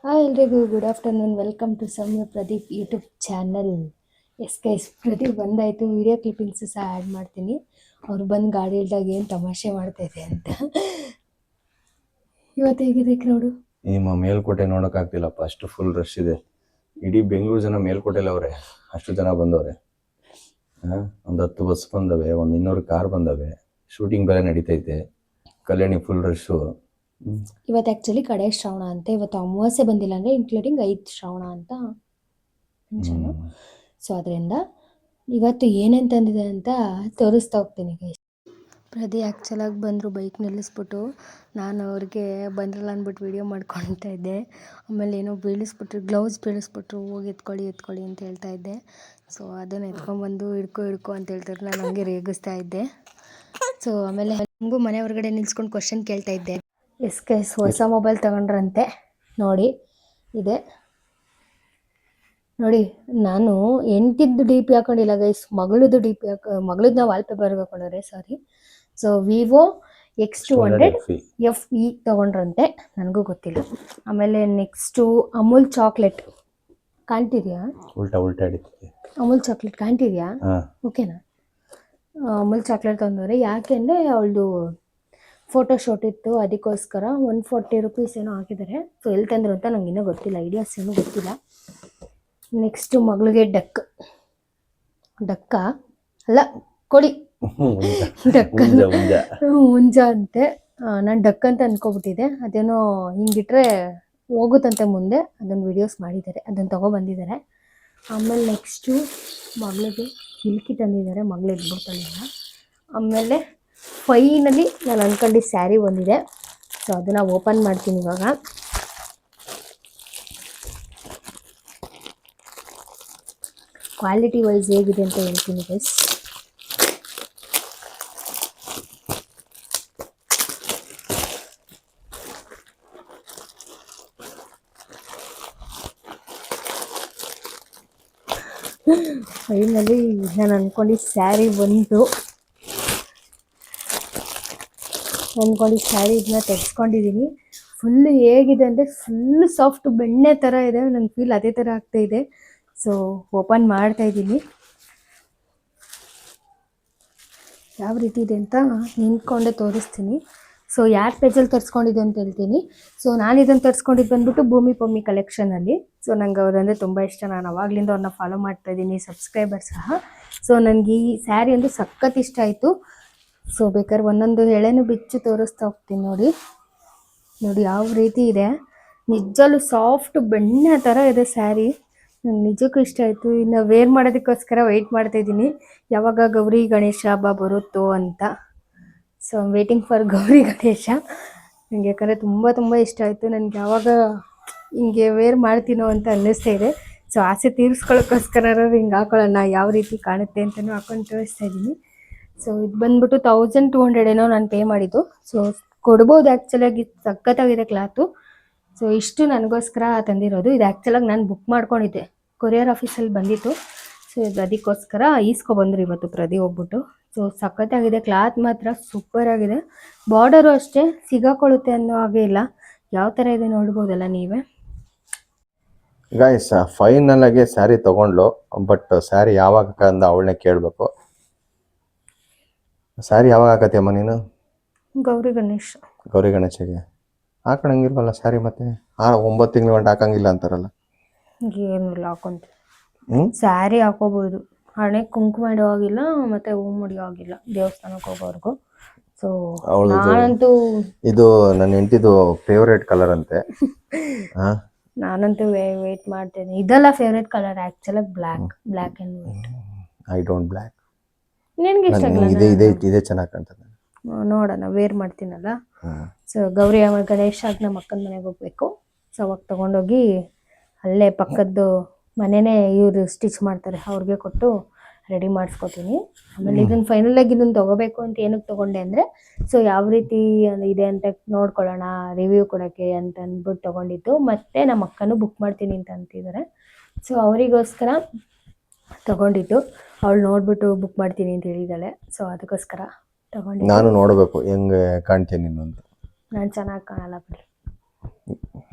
Hi ಎಲ್ರಿಗೂ good afternoon. Welcome to Soumya Pradeep YouTube channel. Yes guys, Pradeep ಬಂದಾಯಿತು. Video clippings ಸಹ add ಮಾಡ್ತೀನಿ. ಅವ್ರು ಬಂದು ಗಾಡಿ ಇಲ್ದಾಗ ಏನು ತಮಾಷೆ ಮಾಡ್ತಾಯಿದೆ ಅಂತ. ಇವತ್ತು ಹೇಗಿದೆ ಕ್ರೌಡು? ನಿಮ್ಮ ಮೇಲ್ಕೋಟೆ ನೋಡೋಕ್ಕಾಗ್ತಿಲ್ಲಪ್ಪ, ಅಷ್ಟು ಫುಲ್ ರಶ್ ಇದೆ. ಇಡೀ ಬೆಂಗಳೂರು ಜನ ಮೇಲ್ಕೋಟೆಲಿ ಅವರೆ, ಅಷ್ಟು ಜನ ಬಂದವ್ರೆ. ಒಂದು 10 ಬಸ್ ಬಂದವೆ, ಒಂದು 200 ಕಾರ್ ಬಂದವೆ. ಶೂಟಿಂಗ್ ಬೇರೆ ನಡೀತೈತೆ. ಕಲ್ಯಾಣಿ ಫುಲ್ ರಶ್ಶು. ಇವತ್ತು ಆ್ಯಕ್ಚುಲಿ ಕಡೆ ಶ್ರವಣ ಅಂತ, ಇವತ್ತು ಅಮಾವಾಸ್ಯೆ ಬಂದಿಲ್ಲ ಅಂದರೆ ಇನ್ಕ್ಲೂಡಿಂಗ್ 5 ಶ್ರವಣ ಅಂತ ಮೆನ್ಷನು. ಸೊ ಅದರಿಂದ ಇವತ್ತು ಏನೇನು ತಂದಿದೆ ಅಂತ ತೋರಿಸ್ತಾ ಹೋಗ್ತೀನಿ ಗೈಸ್. ಪ್ರದಿ ಆ್ಯಕ್ಚುಲಾಗಿ ಬಂದರು, ಬೈಕ್ ನಿಲ್ಲಿಸ್ಬಿಟ್ಟು. ನಾನು ಅವ್ರಿಗೆ ಬಂದ್ರಲ್ಲ ಅಂದ್ಬಿಟ್ಟು ವೀಡಿಯೋ ಮಾಡ್ಕೊಳ್ತಾ ಇದ್ದೆ. ಆಮೇಲೆ ಏನೋ ಬೀಳಿಸ್ಬಿಟ್ರು, ಗ್ಲೌಸ್ ಬೀಳಿಸ್ಬಿಟ್ರು, ಹೋಗಿ ಎತ್ಕೊಳ್ಳಿ ಅಂತ ಹೇಳ್ತಾ ಇದ್ದೆ. ಸೊ ಅದನ್ನು ಎತ್ಕೊಂಡ್ಬಂದು ಹಿಡ್ಕೊ ಅಂತ ಹೇಳ್ತಾರೆ. ನಾನು ಹಂಗೆ ರೇಗಿಸ್ತಾ ಇದ್ದೆ. ಸೊ ಆಮೇಲೆ ಹಂಗೂ ಮನೆ ಹೊರಗಡೆ ನಿಲ್ಸ್ಕೊಂಡು ಕ್ವಶನ್ ಕೇಳ್ತಾ ಇದ್ದೆ. ಎಸ್ ಗೈಸ್, ಹೊಸ ಮೊಬೈಲ್ ತಗೊಂಡ್ರಂತೆ ನೋಡಿ. ಇದೆ ನೋಡಿ, ನಾನು ಎಂಟಿದ್ದು ಡಿ ಪಿ ಹಾಕೊಂಡಿಲ್ಲ ಗೈಸ್, ಮಗಳದ್ದು ಡಿ ಪಿ ಮಗಳದ್ದು ನಾವು ವಾಲ್ಪೇಪರ್ಗೆ ಹಾಕೊಂಡ್ರೆ sorry. So Vivo X200 FE ತೊಗೊಂಡ್ರಂತೆ, ನನಗೂ ಗೊತ್ತಿಲ್ಲ. ಆಮೇಲೆ ನೆಕ್ಸ್ಟು ಅಮೂಲ್ ಚಾಕ್ಲೇಟ್ ಕಾಣ್ತಿದ್ಯಾ? ಉಲ್ಟಾ ಅಮೂಲ್ ಚಾಕ್ಲೇಟ್ ಕಾಣ್ತಿದ್ಯಾ? ಓಕೆನಾ? ಅಮೂಲ್ ಚಾಕ್ಲೇಟ್ ತಂದವ್ರೆ. ಯಾಕೆ ಅಂದರೆ ಅವಳದು ಫೋಟೋ ಶೂಟ್ ಇತ್ತು, ಅದಕ್ಕೋಸ್ಕರ 140 ರುಪೀಸ್ ಏನೋ ಹಾಕಿದ್ದಾರೆ. ಸೊ ಎಲ್ಲಿ ತಂದರು ಅಂತ ನಂಗೆ ಇನ್ನೂ ಗೊತ್ತಿಲ್ಲ, ಐಡಿಯಾಸ್ ಏನೂ ಗೊತ್ತಿಲ್ಲ. ನೆಕ್ಸ್ಟು ಮಗಳಿಗೆ ಡಕ್ಕ ಅಲ್ಲ ಕೋಳಿ, ಡಕ್ಕ ಹುಂಜ ಅಂತೆ. ನಾನು ಡಕ್ ಅಂತ ಅಂದ್ಕೊಬಿಟ್ಟಿದ್ದೆ. ಅದೇನೋ ಹಿಂಗಿಟ್ರೆ ಹೋಗುತ್ತಂತೆ ಮುಂದೆ, ಅದನ್ನು ವೀಡಿಯೋಸ್ ಮಾಡಿದ್ದಾರೆ, ಅದನ್ನು ತೊಗೊಬಂದಿದ್ದಾರೆ. ಆಮೇಲೆ ನೆಕ್ಸ್ಟು ಮಗಳಿಗೆ ಕಿಲ್ಕಿ ತಂದಿದ್ದಾರೆ, ಮಗಳು ಎದ್ಬಿಡ್ತಾಳಿಲ್ಲ. ಆಮೇಲೆ ಫೈನಲಿ ನಾನು ಅಂದ್ಕೊಂಡಿದ್ದ ಸ್ಯಾರಿ ಬಂದಿದೆ. ಸೊ ಅದನ್ನು ಓಪನ್ ಮಾಡ್ತೀನಿ ಇವಾಗ. ಕ್ವಾಲಿಟಿ ವೈಸ್ ಹೇಗಿದೆ ಅಂತ ಹೇಳ್ತೀನಿ ಗೈಸ್. ಫೈನಲಿ ನಾನು ಅಂದ್ಕೊಂಡಿದ್ದ ಸ್ಯಾರಿ ಬಂತು. ಇದನ್ನ ತೆಗೆಸ್ಕೊಂಡಿದ್ದೀನಿ. ಫುಲ್ಲು ಹೇಗಿದೆ ಅಂದರೆ ಫುಲ್ಲು ಸಾಫ್ಟ್ ಬೆಣ್ಣೆ ಥರ ಇದೆ. ನನ್ನ ಫೀಲ್ ಅದೇ ಥರ ಆಗ್ತಾಯಿದೆ. ಸೊ ಓಪನ್ ಮಾಡ್ತಾಯಿದ್ದೀನಿ. ಯಾವ ರೀತಿ ಇದೆ ಅಂತ ನಿಂತ್ಕೊಂಡೆ ತೋರಿಸ್ತೀನಿ. ಸೊ ಯಾರು ಪೇಜಲ್ಲಿ ತರಿಸ್ಕೊಂಡಿದ್ದು ಅಂತ ಹೇಳ್ತೀನಿ. ಸೊ ನಾನು ಇದನ್ನು ತರಿಸ್ಕೊಂಡಿದ್ದು ಬಂದ್ಬಿಟ್ಟು ಭೂಮಿ ಪಮ್ಮಿ ಕಲೆಕ್ಷನಲ್ಲಿ. ಸೊ ನಂಗೆ ಅವರಂದರೆ ತುಂಬ ಇಷ್ಟ. ನಾನು ಅವಾಗಲಿಂದ ಅವ್ರನ್ನ ಫಾಲೋ ಮಾಡ್ತಾಯಿದ್ದೀನಿ, ಸಬ್ಸ್ಕ್ರೈಬರ್ ಸಹ. ಸೊ ನನಗೆ ಈ ಸ್ಯಾರಿ ಒಂದು ಸಖತ್ ಇಷ್ಟ ಆಯಿತು. ಸೊ ಬೇಕಾದ್ರೆ ಒಂದೊಂದು ಎಳೆನೂ ಬಿಚ್ಚು ತೋರಿಸ್ತಾ ಹೋಗ್ತೀನಿ. ನೋಡಿ ಯಾವ ರೀತಿ ಇದೆ. ನಿಜಲ್ಲೂ ಸಾಫ್ಟ್ ಬೆಣ್ಣೆ ಥರ ಇದೆ ಸ್ಯಾರಿ. ನಂಗೆ ನಿಜಕ್ಕೂ ಇಷ್ಟ ಆಯಿತು. ಇನ್ನು ವೇರ್ ಮಾಡೋದಕ್ಕೋಸ್ಕರ ವೆಯ್ಟ್ ಮಾಡ್ತಾಯಿದ್ದೀನಿ, ಯಾವಾಗ ಗೌರಿ ಗಣೇಶ ಹಬ್ಬ ಬರುತ್ತೋ ಅಂತ. So waiting for Gauri Ganesha. ನನಗೆ ಯಾಕಂದರೆ ತುಂಬ ಇಷ್ಟ ಆಯಿತು. ನನಗೆ ಯಾವಾಗ ಹಿಂಗೆ ವೇರ್ ಮಾಡ್ತೀನೋ ಅಂತ ಅನ್ನಿಸ್ತಾ ಇದೆ. ಸೊ ಆಸೆ ತೀರಿಸ್ಕೊಳ್ಳೋಕ್ಕೋಸ್ಕರ ಹಿಂಗೆ ಹಾಕೊಳ್ಳೋಣ, ಯಾವ ರೀತಿ ಕಾಣುತ್ತೆ ಅಂತಲೂ ಹಾಕೊಂಡು ತೋರಿಸ್ತಾ ಇದ್ದೀನಿ. ಸೊ ಇದು ಬಂದ್ಬಿಟ್ಟು 1200 ಏನೋ ನಾನು ಪೇ ಮಾಡಿದ್ದು. ಸೊ ಕೊಡ್ಬೋದು, ಆ್ಯಕ್ಚುಲಾಗಿ ಸಖತ್ತಾಗಿದೆ ಕ್ಲಾತು. ಸೊ ಇಷ್ಟು ನನಗೋಸ್ಕರ ತಂದಿರೋದು. ಇದು ಆ್ಯಕ್ಚುಲಾಗಿ ನಾನು ಬುಕ್ ಮಾಡ್ಕೊಂಡಿದ್ದೆ, ಕೊರಿಯರ್ ಆಫೀಸಲ್ಲಿ ಬಂದಿತ್ತು. ಸೊ ಇದು ಅದಕ್ಕೋಸ್ಕರ ಈಸ್ಕೊಬಂದರು ಇವತ್ತು ಪ್ರದಿ ಹೋಗ್ಬಿಟ್ಟು. ಸೊ ಸಖತ್ತಾಗಿದೆ, ಕ್ಲಾತ್ ಮಾತ್ರ ಸೂಪರಾಗಿದೆ. ಬಾರ್ಡರು ಅಷ್ಟೇ ಸಿಗಾಕೊಳ್ಳುತ್ತೆ ಅನ್ನೋ ಹಾಗೆ ಇಲ್ಲ. ಯಾವ ಥರ ಇದೆ ನೋಡ್ಬೋದಲ್ಲ ನೀವೇ ಗಾಯ್ಸ್. ಫೈನಲ್ ಆಗಿ ಸ್ಯಾರಿ ತಗೊಂಡ್ಲು, ಬಟ್ ಸ್ಯಾರಿ ಯಾವಾಗ ಅಂದ ಅವಳನ್ನೇ ಕೇಳಬೇಕು. ಸ್ಯಾರಿ ಯಾವಾಗ ಹಾಕತ್ತೀಯಮ್ಮ ನೀನು? ಗೌರಿ ಗಣೇಶಗೆ ಹಾಕೊಳಂಗಿಲ್ವಲ್ಲ ಸ್ಯಾರಿ? ಮತ್ತೆ 9 ತಿಂಗಳು ಗಂಟೆ ಹಾಕಂಗಿಲ್ಲ ಅಂತಾರಲ್ಲ. ಏನಿಲ್ಲ, ಹಾಕೊಂತೀನಿ. ಸ್ಯಾರಿ ಹಾಕೋಬಹುದು, ಹಣೆ ಕುಂಕುಮ ಇಡೋವಾಗಿಲ್ಲ, ಮತ್ತೆ ಹೂ ಮುಡಿಯೋವಾಗಿಲ್ಲ ದೇವಸ್ಥಾನಕ್ಕೆ ಹೋಗೋರ್ಗು. ಸೊ ನಾನಂತೂ ಇದು ನನ್ನ ಹೆಂಡತಿದು ಫೇವ್ರೇಟ್ ಕಲರ್ ಅಂತೆ. ನಾನಂತೂ ವೇಟ್ ಮಾಡ್ತೇನೆ. ಇದೆಲ್ಲ ಫೇವ್ರೇಟ್ ಕಲರ್ ಆ್ಯಕ್ಚುಲಾಗಿ black and white. I don't black. ನಿನಗೆ ಇಷ್ಟ ಇದೇ ಚೆನ್ನಾಗಿ ಕಾಣ್ತದೆ. ನೋಡೋಣ, ವೇರ್ ಮಾಡ್ತೀನಲ್ಲ. ಸೊ ಗೌರಿ ಗಣೇಶಾಗ ನಮ್ಮ ಅಕ್ಕನ ಮನೆಗೆ ಹೋಗ್ಬೇಕು. ಸೊ ಅವಾಗ ತೊಗೊಂಡೋಗಿ ಅಲ್ಲೇ ಪಕ್ಕದ್ದು ಮನೆಯೇ ಇವರು ಸ್ಟಿಚ್ ಮಾಡ್ತಾರೆ, ಅವ್ರಿಗೆ ಕೊಟ್ಟು ರೆಡಿ ಮಾಡಿಸ್ಕೊತೀನಿ. ಆಮೇಲೆ ಇದನ್ನು ಫೈನಲಾಗಿ ಇದನ್ನು ತೊಗೋಬೇಕು ಅಂತ ಏನಕ್ಕೆ ತೊಗೊಂಡೆ ಅಂದರೆ, ಸೊ ಯಾವ ರೀತಿ ಇದೆ ಅಂತ ನೋಡ್ಕೊಳ್ಳೋಣ, ರಿವ್ಯೂ ಕೊಡೋಕ್ಕೆ ಅಂತ ಅಂದ್ಬಿಟ್ಟು ತೊಗೊಂಡಿದ್ದು. ಮತ್ತು ನಮ್ಮ ಅಕ್ಕನೂ ಬುಕ್ ಮಾಡ್ತೀನಿ ಅಂತ ಅಂತಿದ್ದಾರೆ. ಸೊ ಅವರಿಗೋಸ್ಕರ ತೊಗೊಂಡಿದ್ದು. ಅವಳು ನೋಡ್ಬಿಟ್ಟು ಬುಕ್ ಮಾಡ್ತೀನಿ ಅಂತ ಹೇಳಿದ್ದಾಳೆ. ಸೊ ಅದಕ್ಕೋಸ್ಕರ ತೊಗೊಂಡಿದ್ದು. ನಾನು ನೋಡಬೇಕು ಹೆಂಗೆ ಕಾಣ್ತೀನಿ ಅಂತ. ನಾನು ಚೆನ್ನಾಗಿ ಕಾಣಲ್ಲ ಬಿಡಿ.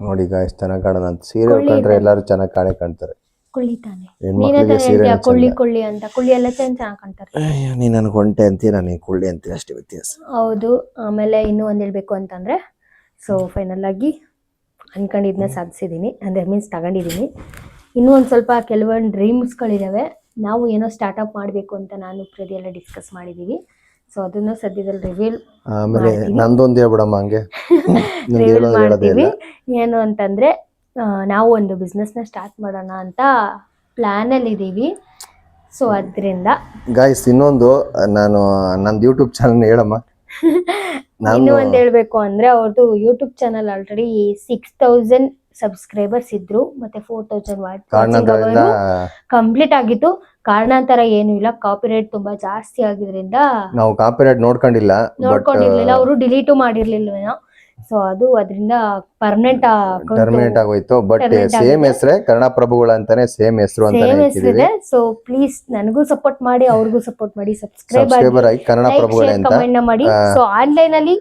ನೋಡಿ ಗಾಯ್ಸ್ ಚೆನ್ನಾಗಿ ಕಾಣೋಣ ಅಂತ ಸೀರೆ ಕೊಳ್ಳಿ ಉಟ್ಕೊಂಡ್ರೆ ಇದೆ. ಎಲ್ಲರೂ ಚೆನ್ನಾಗಿ ಕಾಣ್ತಾರೆ. ಕೊಳ್ಳಿ ತಾನೆ ಹೆಣ್ಮಕ್ಳಿಗೆ ನೀನೇ ಸೀರೆ ಹೇಳ್ತೀಯ ಕೊಳ್ಳಿ ಕೊಳ್ಳಿ ಅಂತ ಕೊಳ್ಳಿ ಎಲ್ಲ ಚೆನ್ನಾಗಿ ಕಾಣ್ತಾರೆ. ನೀ ನನಗೆ ಹೊಂಟೆ ಅಂತೀಯ, ನನಗೆ ಕುಳ್ಳಿ ಅಂತೀಯ, ಅಷ್ಟೇ ವ್ಯತ್ಯಾಸ. ಹೌದು. ಆಮೇಲೆ ಇನ್ನೂ ಒಂದು ಹೇಳ್ಬೇಕು ಅಂತಂದರೆ, ಸೊ ಫೈನಲ್ ಆಗಿ ಅನ್ಕೊಂಡಿದ್ದನ್ನ ಸಾಧಿಸಿದ್ದೀನಿ, ಅಂದರೆ ಮೀನ್ಸ್ ತಗೊಂಡಿದ್ದೀನಿ. ಇನ್ನೂ ಒಂದು ಸ್ವಲ್ಪ ಕೆಲವೊಂದು ಡ್ರೀಮ್ಸ್ಗಳಿದ್ದಾವೆ. ನಾವು ಏನೋ ಸ್ಟಾರ್ಟಪ್ ಮಾಡಬೇಕು ಅಂತ ನಾನು ಪ್ರತಿ ಎಲ್ಲ ಡಿಸ್ಕಸ್ ಮಾಡಿದ್ದೀವಿ. ಸೊ ಅದನ್ನು ಸದ್ಯದಲ್ಲಿ ರಿವೀಲ್ ಆಮೇಲೆ ನಂದೊಂದು ಹೇಳ್ಬಿಡಮ್ಮ ಹಂಗೆ. ರಿವೀಲ್ ಮಾಡ್ತೀವಿ. ಏನು ಅಂತಂದರೆ ನಾವು ಒಂದು ಬಿಸ್ನೆಸ್ನ ಸ್ಟಾರ್ಟ್ ಮಾಡೋಣ ಅಂತ ಪ್ಲ್ಯಾನಲ್ಲಿ ಇದ್ದೀವಿ. ಸೊ ಅದರಿಂದ ಗಾಯ್ಸ್ ಇನ್ನೊಂದು ನಾನು ನಂದು ಯೂಟ್ಯೂಬ್ ಚಾನಲ್ ಹೇಳಮ್ಮ. ಇನ್ನು ಒಂದು ಹೇಳ್ಬೇಕು ಅಂದ್ರೆ ಅವ್ರದ್ದು ಯೂಟ್ಯೂಬ್ ಚಾನಲ್ ಆಲ್ರೆಡಿ 6000 ಸಬ್ಸ್ಕ್ರೈಬರ್ಸ್ ಇದ್ರು, ಮತ್ತೆ 4000 ವಾಚಿಂಗ್ ಕಂಪ್ಲೀಟ್ ಆಗಿತ್ತು. ಕಾರಣಾಂತರ ಏನು ಇಲ್ಲ, ಕಾಪಿರೈಟ್ ತುಂಬಾ ಜಾಸ್ತಿ ಆಗಿದ್ರಿಂದ ನಾವು ಕಾಪಿರೈಟ್ ನೋಡ್ಕೊಂಡಿರ್ಲಿಲ್ಲ, ಅವರು ಡಿಲೀಟು ಮಾಡಿರ್ಲಿಲ್ಲ. ಸೊ ಅದು ಅದರಿಂದ ಟರ್ಮಿನೇಟ್ ಆಗೋಯ್ತು. ಬಟ್ ಸೇಮ್ ಹೆಸರೇ ಕನ್ನಡ ಪ್ರಭುಗಳು ಅಂತಾನೆ ಸೇಮ್ ಹೆಸರು ಅಂತಾನೆ ಇದೆ. ಸೊ ಪ್ಲೀಸ್ ನನಗೂ ಸಪೋರ್ಟ್ ಮಾಡಿ, ಅವ್ರಿಗೂ ಸಪೋರ್ಟ್ ಮಾಡಿ, ಸಬ್ಸ್ಕ್ರೈಬರ್ ಆಗಿ ಕನ್ನಡ ಪ್ರಭುಗಳು ಅಂತ ಕಮೆಂಟ್ ಮಾಡಿ. ಸೊ ಆನ್ಲೈನ್ ಅಲ್ಲಿ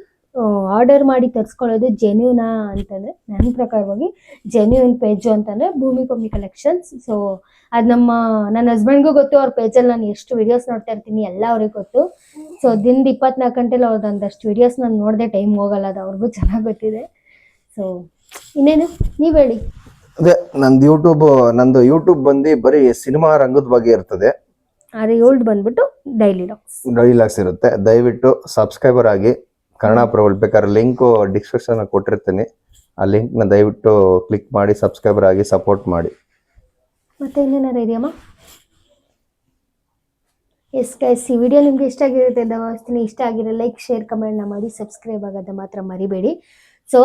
ಆರ್ಡರ್ ಮಾಡಿ ತರಿಸ್ಕೊಳ್ಳೋದು ಜೆನ್ಯೂನಾ ಅಂತಂದ್ರೆ ನನ್ನ ಪ್ರಕಾರವಾಗಿ ಜೆನ್ಯೂನ್ ಪೇಜು ಅಂತಂದ್ರೆ ಭೂಮಿ ಪಮ್ಮಿ ಕಲೆಕ್ಷನ್ಸ್. ಸೊ ಅದು ನನ್ನ ಹಸ್ಬೆಂಡ್ಗೂ ಗೊತ್ತು, ಅವ್ರ ಪೇಜಲ್ಲಿ ನಾನು ಎಷ್ಟು ವಿಡಿಯೋಸ್ ನೋಡ್ತಾ ಇರ್ತೀನಿ ಎಲ್ಲ ಅವ್ರಿಗೆ ಗೊತ್ತು. ಸೊ ದಿನದ 24 ಗಂಟೆಲಿ ಅವ್ರದ್ದು ಒಂದಷ್ಟು ವಿಡಿಯೋಸ್ ನಾನು ನೋಡಿದೆ ಟೈಮ್ ಹೋಗಲ್ಲ, ಅದು ಅವ್ರಿಗೂ ಚೆನ್ನಾಗಿ ಗೊತ್ತಿದೆ. ಸೊ ಇನ್ನೇನು ನೀವು ಹೇಳಿ. ಅದೇ ನಂದು ಯೂಟ್ಯೂಬ್ ಬಂದು ಬರೀ ಸಿನಿಮಾ ರಂಗದ ಬಗ್ಗೆ ಇರ್ತದೆ. ಅದೇ ಇವಳ್ದು ಬಂದ್ಬಿಟ್ಟು ಡೈಲಿ ಲಾಗ್ಸ್ ಇರುತ್ತೆ. ದಯವಿಟ್ಟು ಸಬ್ಸ್ಕ್ರೈಬರ್ ಆಗಿ. ಕನ್ನಡ ಪ್ರಭುಗಳು ಬೇಕಾದ್ರೆ ಲಿಂಕ್ ಡಿಸ್ಕ್ರಿಪ್ಷನ್ ಕೊಟ್ಟಿರ್ತೀನಿ, ಆ ಲಿಂಕ್ ನ ದಯವಿಟ್ಟು ಕ್ಲಿಕ್ ಮಾಡಿ ಸಬ್ಸ್ಕ್ರೈಬರ್ ಆಗಿ ಸಪೋರ್ಟ್ ಮಾಡಿ. ಮತ್ತೆ ಇನ್ನೇನಾರು ಇದೆಯಮ್ಮ? ಎಸ್ ಗೈಸ್, ಈ ವಿಡಿಯೋ ನಿಮ್ಗೆ ಇಷ್ಟ ಆಗಿರುತ್ತೆ ಅಂತ ಭಾವಿಸ್ತೀನಿ. ಇಷ್ಟ ಆಗಿರೋ ಲೈಕ್ ಶೇರ್ ಕಮೆಂಟ್ನ ಮಾಡಿ, ಸಬ್ಸ್ಕ್ರೈಬ್ ಆಗೋದ ಮಾತ್ರ ಮರಿಬೇಡಿ. ಸೊ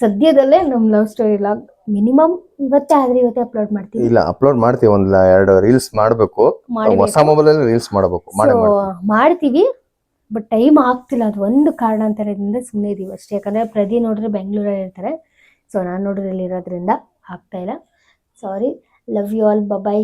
ಸದ್ಯದಲ್ಲೇ ನಮ್ಮ ಲವ್ ಸ್ಟೋರಿ ಲಾಗ್ ಮಿನಿಮಮ್ ಇವತ್ತೇ ಅಪ್ಲೋಡ್ ಮಾಡ್ತೀವಿ. ಇಲ್ಲ ಅಪ್ಲೋಡ್ ಮಾಡ್ತೀವಿ, 1-2 ರೀಲ್ಸ್ ಮಾಡಬೇಕು. ಹೊಸ ಮೊಬೈಲ್ ಅಲ್ಲಿ ರೀಲ್ಸ್ ಮಾಡಬೇಕು, ಮಾಡ್ತೀವಿ. ಬಟ್ ಟೈಮ್ ಆಗ್ತಿಲ್ಲ, ಅದು ಒಂದು ಕಾರಣಾಂತರದಿಂದ ಸುಮ್ಮನೆ ಇದೀವಿ ಅಷ್ಟೇ. ಯಾಕಂದ್ರೆ ಪ್ರದಿ ನೋಡ್ರೆ ಬೆಂಗಳೂರಲ್ಲಿ ಇರ್ತಾರೆ, ಸೊ ನಾನು ನೋಡ್ರೆ ಇಲ್ಲಿ ಇರೋದ್ರಿಂದ ಆಗ್ತಾ ಇಲ್ಲ. Sorry. Love you all. Bye.